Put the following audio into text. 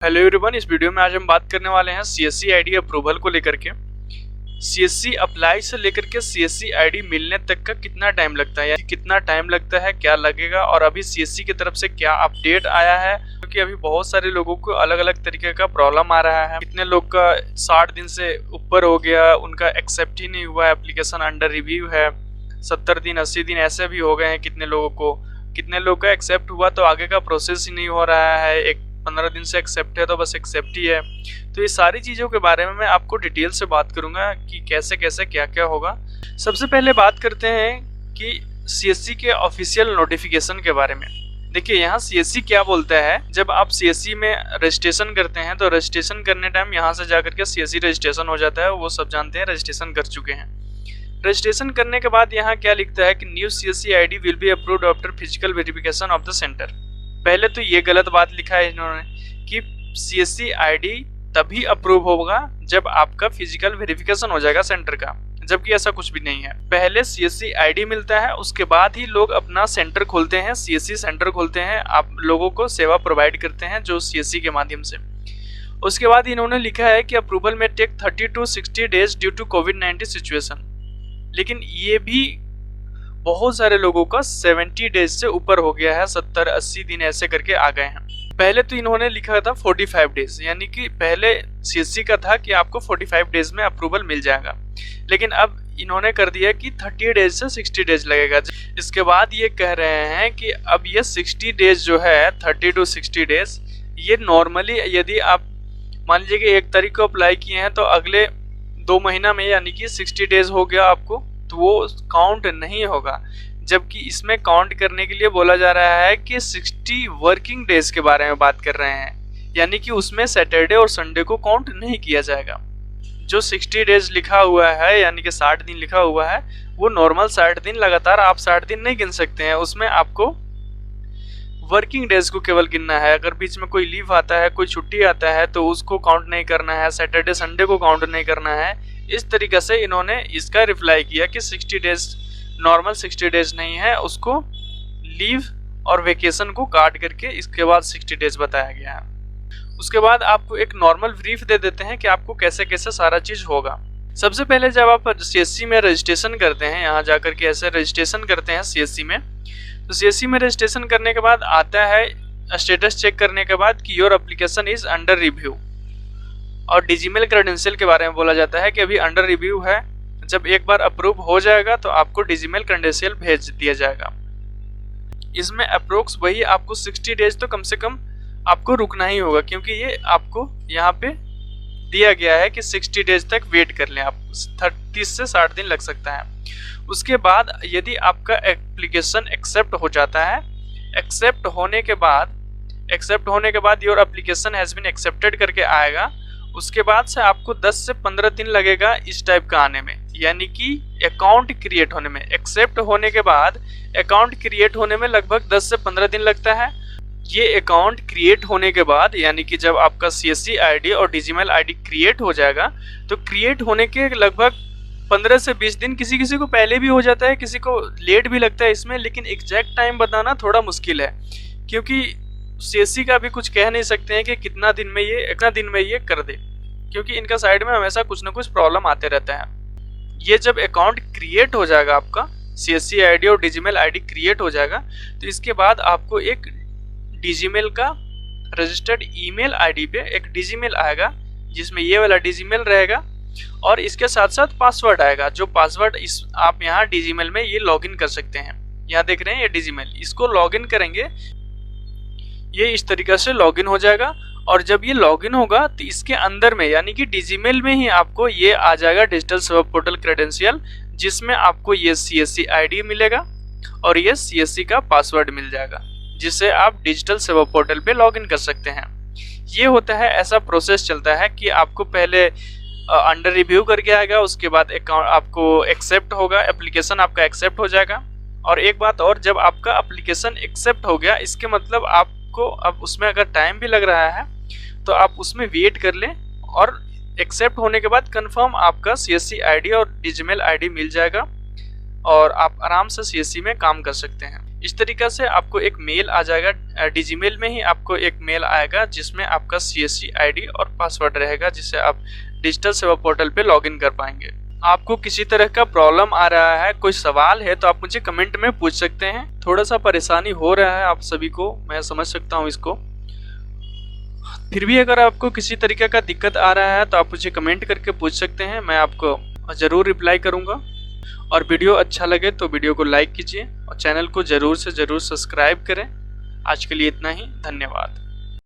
Hello everyone, इस video में आज हम बात करने वाले हैं सीएससी आईडी अप्रूवल को लेकर के। सीएससी अप्लाई से लेकर के सीएससी आईडी मिलने तक का कितना टाइम लगता है, यानी कितना टाइम लगता है, क्या लगेगा और अभी सीएससी की तरफ से क्या अपडेट आया है, क्योंकि अभी बहुत सारे लोगों को अलग अलग तरीके का प्रॉब्लम आ रहा है। कितने लोग का 60 दिन से ऊपर हो गया, उनका एक्सेप्ट ही नहीं हुआ, एप्लीकेशन अंडर रिव्यू है। 70 दिन 80 दिन ऐसे भी हो गए हैं कितने लोगों को। कितने लोग का एक्सेप्ट हुआ तो आगे का प्रोसेस ही नहीं हो रहा है, एक 15 दिन से एक्सेप्ट है तो बस एक्सेप्ट ही है। तो ये सारी चीज़ों के बारे में मैं आपको डिटेल से बात करूंगा कि कैसे कैसे क्या क्या होगा। सबसे पहले बात करते हैं कि सीएससी के ऑफिशियल नोटिफिकेशन के बारे में। देखिए यहाँ सीएससी क्या बोलता है, जब आप सीएससी में रजिस्ट्रेशन करते हैं तो रजिस्ट्रेशन करने टाइम यहाँ से जाकर के सीएससी रजिस्ट्रेशन हो जाता है, वो सब जानते हैं, रजिस्ट्रेशन कर चुके हैं। रजिस्ट्रेशन करने के बाद यहाँ क्या लिखता है कि new CSC ID will be approved after physical verification of the centre. पहले तो ये गलत बात लिखा है इन्होंने कि सीएससी आईडी तभी अप्रूव होगा जब आपका फिजिकल वेरिफिकेशन हो जाएगा सेंटर का, जबकि ऐसा कुछ भी नहीं है। पहले सीएससी आईडी मिलता है, उसके बाद ही लोग अपना सेंटर खोलते हैं, सीएससी सेंटर खोलते हैं, आप लोगों को सेवा प्रोवाइड करते हैं जो सीएससी के माध्यम से। उसके बाद इन्होंने लिखा है कि अप्रूवल में take 30 to 60 days due to कोविड-19 सिचुएशन, लेकिन ये भी बहुत सारे लोगों का 70 डेज से ऊपर हो गया है, 70-80 दिन ऐसे करके आ गए हैं। पहले तो इन्होंने लिखा था 45 डेज, यानी कि पहले सीएससी का था कि आपको 45 डेज में अप्रूवल मिल जाएगा, लेकिन अब इन्होंने कर दिया कि 30 डेज से 60 डेज लगेगा। इसके बाद ये कह रहे हैं कि अब ये 60 डेज जो है, 30 to 60 डेज, ये नॉर्मली यदि आप मान लीजिए कि 1 तारीख को अप्लाई किए हैं तो अगले 2 महीना में यानी कि 60 डेज हो गया आपको, तो वो काउंट नहीं होगा। जबकि इसमें काउंट करने के लिए बोला जा रहा है कि 60 वर्किंग डेज के बारे में बात कर रहे हैं, यानी कि उसमें सैटरडे और संडे को काउंट नहीं किया जाएगा। जो 60 डेज लिखा हुआ है यानी कि 60 दिन लिखा हुआ है, वो नॉर्मल 60 दिन लगातार आप 60 दिन नहीं गिन सकते हैं, उसमें आपको वर्किंग डेज को केवल गिनना है। अगर बीच में कोई लीव आता है, कोई छुट्टी आता है तो उसको काउंट नहीं करना है, सैटरडे संडे को काउंट नहीं करना है। इस तरीके से इन्होंने इसका रिप्लाई किया कि 60 डेज नॉर्मल 60 डेज नहीं है, उसको लीव और वेकेशन को काट करके इसके बाद 60 डेज बताया गया है। उसके बाद आपको एक नॉर्मल ब्रीफ दे देते हैं कि आपको कैसे कैसे सारा चीज होगा। सबसे पहले जब आप सीएससी में रजिस्ट्रेशन करते हैं, यहाँ जाकर के ऐसे रजिस्ट्रेशन करते हैं सीएससी में, तो सीएससी में रजिस्ट्रेशन करने के बाद आता है स्टेटस चेक करने के बाद कि your application is under review, और डिजीमेल क्रेडेंशियल के बारे में बोला जाता है कि अभी अंडर रिव्यू है। जब एक बार अप्रूव हो जाएगा तो आपको डिजीमेल क्रेडेंशियल भेज दिया जाएगा। इसमें अप्रोक्स वही आपको 60 डेज तो कम से कम आपको रुकना ही होगा, क्योंकि ये आपको यहाँ पे दिया गया है कि 60 डेज तक वेट कर लें आप, 30 से 60 दिन लग सकता है। उसके बाद यदि आपका एप्लीकेशन एक्सेप्ट हो जाता है, एक्सेप्ट होने के बाद your application has been accepted करके आएगा, उसके बाद से आपको 10 से 15 दिन लगेगा इस टाइप का आने में, यानी कि अकाउंट क्रिएट होने में। एक्सेप्ट होने के बाद अकाउंट क्रिएट होने में लगभग 10 से 15 दिन लगता है। ये अकाउंट क्रिएट होने के बाद यानी कि जब आपका सीएससी आईडी और डिजीमेल आईडी क्रिएट हो जाएगा, तो क्रिएट होने के लगभग 15 से 20 दिन, किसी किसी को पहले भी हो जाता है, किसी को लेट भी लगता है इसमें, लेकिन एग्जैक्ट टाइम बताना थोड़ा मुश्किल है, क्योंकि सीएससी का भी कुछ कह नहीं सकते हैं कि कितना दिन में ये कर दे, क्योंकि इनका साइड में हमेशा कुछ ना कुछ प्रॉब्लम आते रहता है। ये जब अकाउंट क्रिएट हो जाएगा, आपका सीएससी आईडी और डिजीमेल आईडी क्रिएट हो जाएगा, तो इसके बाद आपको एक डिजीमेल का रजिस्टर्ड ईमेल आईडी पे एक डिजीमेल आएगा, जिसमें ये वाला डिजीमेल रहेगा और इसके साथ साथ पासवर्ड आएगा। जो पासवर्ड आप यहाँ डिजीमेल में ये लॉगिन कर सकते हैं। यहाँ देख रहे हैं ये डिजीमेल, इसको लॉगिन करेंगे, ये इस तरीके से लॉगिन हो जाएगा। और जब ये लॉगिन होगा तो इसके अंदर में यानी कि डिजीमेल में ही आपको ये आ जाएगा डिजिटल सेवा पोर्टल क्रेडेंशियल, जिसमें आपको ये सीएससी आईडी मिलेगा और ये सीएससी का पासवर्ड मिल जाएगा, जिससे आप डिजिटल सेवा पोर्टल पे लॉगिन कर सकते हैं। ये होता है, ऐसा प्रोसेस चलता है कि आपको पहले अंडर रिव्यू करके आएगा, उसके बाद अकाउंट आपको एक्सेप्ट होगा, एप्लीकेशन आपका एक्सेप्ट हो जाएगा। और एक बात और, जब आपका एप्लीकेशन एक्सेप्ट हो गया, इसके मतलब आपको अब उसमें अगर टाइम भी लग रहा है तो आप उसमें वेट कर लें, और एक्सेप्ट होने के बाद कंफर्म आपका सीएससी आईडी और डिजीमेल आईडी मिल जाएगा और आप आराम से सीएससी में काम कर सकते हैं। इस तरीक़ा से आपको एक मेल आ जाएगा, डिजीमेल में ही आपको एक मेल आएगा जिसमें आपका CSC ID और पासवर्ड रहेगा, जिससे आप डिजिटल सेवा पोर्टल पे लॉगिन कर पाएंगे। आपको किसी तरह का प्रॉब्लम आ रहा है, कोई सवाल है, तो आप मुझे कमेंट में पूछ सकते हैं। थोड़ा सा परेशानी हो रहा है आप सभी को, मैं समझ सकता हूँ इसको। फिर भी अगर आपको किसी तरीके का दिक्कत आ रहा है तो आप मुझे कमेंट करके पूछ सकते हैं, मैं आपको ज़रूर रिप्लाई करूँगा। और वीडियो अच्छा लगे तो वीडियो को लाइक कीजिए और चैनल को ज़रूर से ज़रूर सब्सक्राइब करें। आज के लिए इतना ही, धन्यवाद।